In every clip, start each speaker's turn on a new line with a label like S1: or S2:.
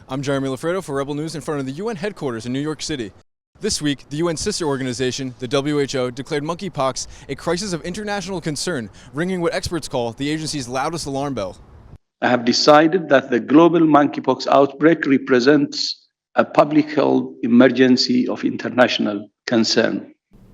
S1: I'm Jeremy Lafredo for Rebel News in front of the UN headquarters in New York City. This week, the UN sister organization, the WHO, declared monkeypox a crisis of international concern, ringing what experts call the agency's loudest alarm bell.
S2: I have decided that the global monkeypox outbreak represents a public health emergency of international concern.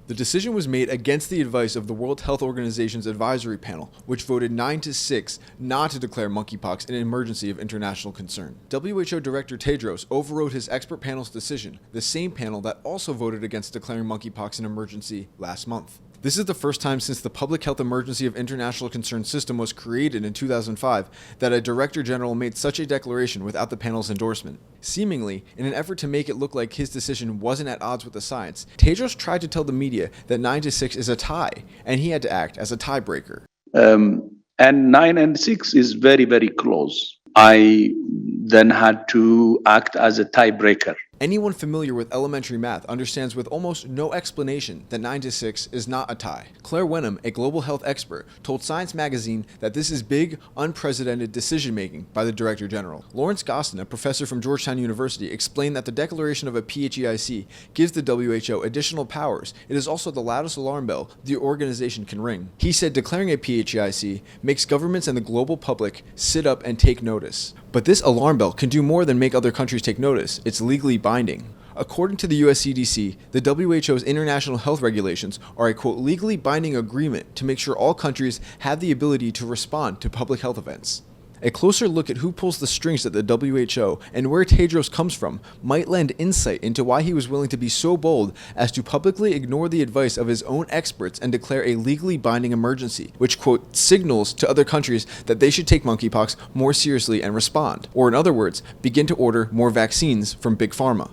S1: The decision was made against the advice of the World Health Organization's advisory panel, which voted 9-6 not to declare monkeypox an emergency of international concern. WHO Director Tedros overrode his expert panel's decision, the same panel that also voted against declaring monkeypox an emergency last month. This is the first time since the Public Health Emergency of International Concern system was created in 2005 that a Director General made such a declaration without the panel's endorsement. Seemingly, in an effort to make it look like his decision wasn't at odds with the science, Tedros tried to tell the media that 9-6 is a tie, and he had to act as a tiebreaker.
S2: And 9-6 is very, very close. I then had to act as a tiebreaker.
S1: Anyone familiar with elementary math understands with almost no explanation that 9-6 is not a tie. Claire Wenham, a global health expert, told Science magazine that this is big, unprecedented decision-making by the Director General. Lawrence Gostin, a professor from Georgetown University, explained that the declaration of a PHEIC gives the WHO additional powers. It is also the loudest alarm bell the organization can ring. He said declaring a PHEIC makes governments and the global public sit up and take notice. But this alarm bell can do more than make other countries take notice. It's legally binding. According to the US CDC, the WHO's international health regulations are a, quote, legally binding agreement to make sure all countries have the ability to respond to public health events. A closer look at who pulls the strings at the WHO and where Tedros comes from might lend insight into why he was willing to be so bold as to publicly ignore the advice of his own experts and declare a legally binding emergency, which, quote, signals to other countries that they should take monkeypox more seriously and respond, or in other words, begin to order more vaccines from Big Pharma.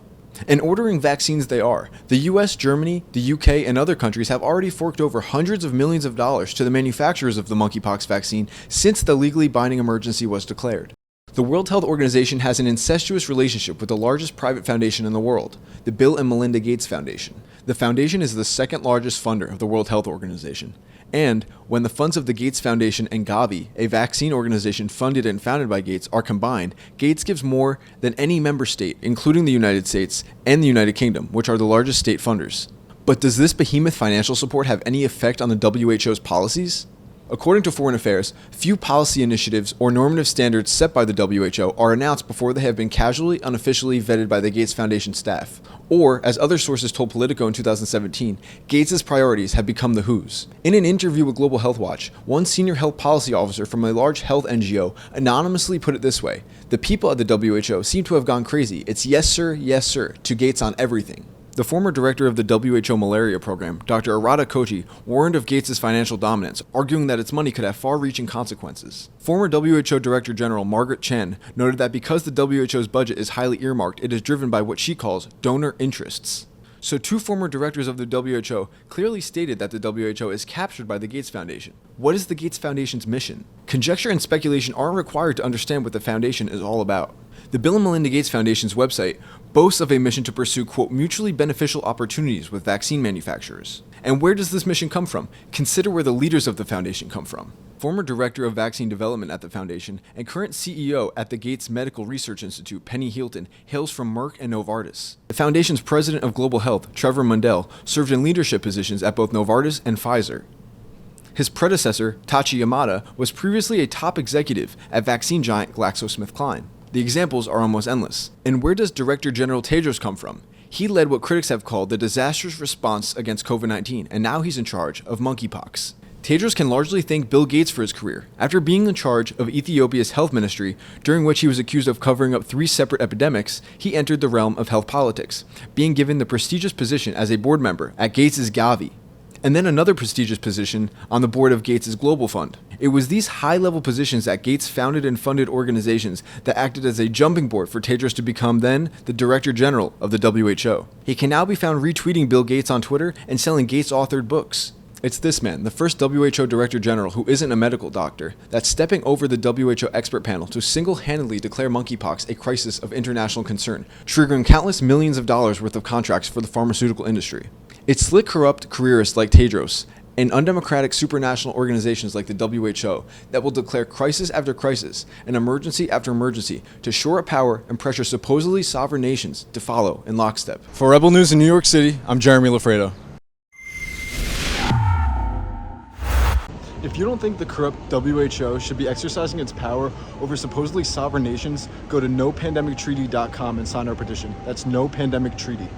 S1: And ordering vaccines they are. The US, Germany, the UK, and other countries have already forked over hundreds of millions of dollars to the manufacturers of the monkeypox vaccine since the legally binding emergency was declared. The World Health Organization has an incestuous relationship with the largest private foundation in the world, the Bill and Melinda Gates Foundation. The foundation is the second largest funder of the World Health Organization. And when the funds of the Gates Foundation and Gavi, a vaccine organization funded and founded by Gates, are combined, Gates gives more than any member state, including the United States and the United Kingdom, which are the largest state funders. But does this behemoth financial support have any effect on the WHO's policies? According to Foreign Affairs, few policy initiatives or normative standards set by the WHO are announced before they have been casually, unofficially vetted by the Gates Foundation staff. Or, as other sources told Politico in 2017, Gates' priorities have become the WHO's. In an interview with Global Health Watch, one senior health policy officer from a large health NGO anonymously put it this way: the people at the WHO seem to have gone crazy. It's yes sir, to Gates on everything. The former director of the WHO malaria program, Dr. Arata Koji, warned of Gates' financial dominance, arguing that its money could have far-reaching consequences. Former WHO Director General Margaret Chan noted that because the WHO's budget is highly earmarked, it is driven by what she calls donor interests. So two former directors of the WHO clearly stated that the WHO is captured by the Gates Foundation. What is the Gates Foundation's mission? Conjecture and speculation aren't required to understand what the foundation is all about. The Bill and Melinda Gates Foundation's website boasts of a mission to pursue, quote, mutually beneficial opportunities with vaccine manufacturers. And where does this mission come from? Consider where the leaders of the foundation come from. Former director of vaccine development at the foundation and current CEO at the Gates Medical Research Institute, Penny Hilton, hails from Merck and Novartis. The foundation's president of global health, Trevor Mundell, served in leadership positions at both Novartis and Pfizer. His predecessor, Tachi Yamada, was previously a top executive at vaccine giant GlaxoSmithKline. The examples are almost endless. And where does Director General Tedros come from? He led what critics have called the disastrous response against COVID-19, and now he's in charge of monkeypox. Tedros can largely thank Bill Gates for his career. After being in charge of Ethiopia's health ministry, during which he was accused of covering up 3 separate epidemics, he entered the realm of health politics, being given the prestigious position as a board member at Gates' Gavi, and then another prestigious position on the board of Gates' Global Fund. It was these high-level positions at Gates' founded and funded organizations that acted as a jumping board for Tedros to become then the Director General of the WHO. He can now be found retweeting Bill Gates on Twitter and selling Gates-authored books. It's this man, the first WHO Director General who isn't a medical doctor, that's stepping over the WHO expert panel to single-handedly declare monkeypox a crisis of international concern, triggering countless millions of dollars worth of contracts for the pharmaceutical industry. It's slick, corrupt careerists like Tedros and undemocratic supranational organizations like the WHO that will declare crisis after crisis and emergency after emergency to shore up power and pressure supposedly sovereign nations to follow in lockstep.
S3: For Rebel News in New York City, I'm Jeremy Lafredo. If you don't think the corrupt WHO should be exercising its power over supposedly sovereign nations, go to nopandemicctreaty.com and sign our petition. That's No Pandemic Treaty.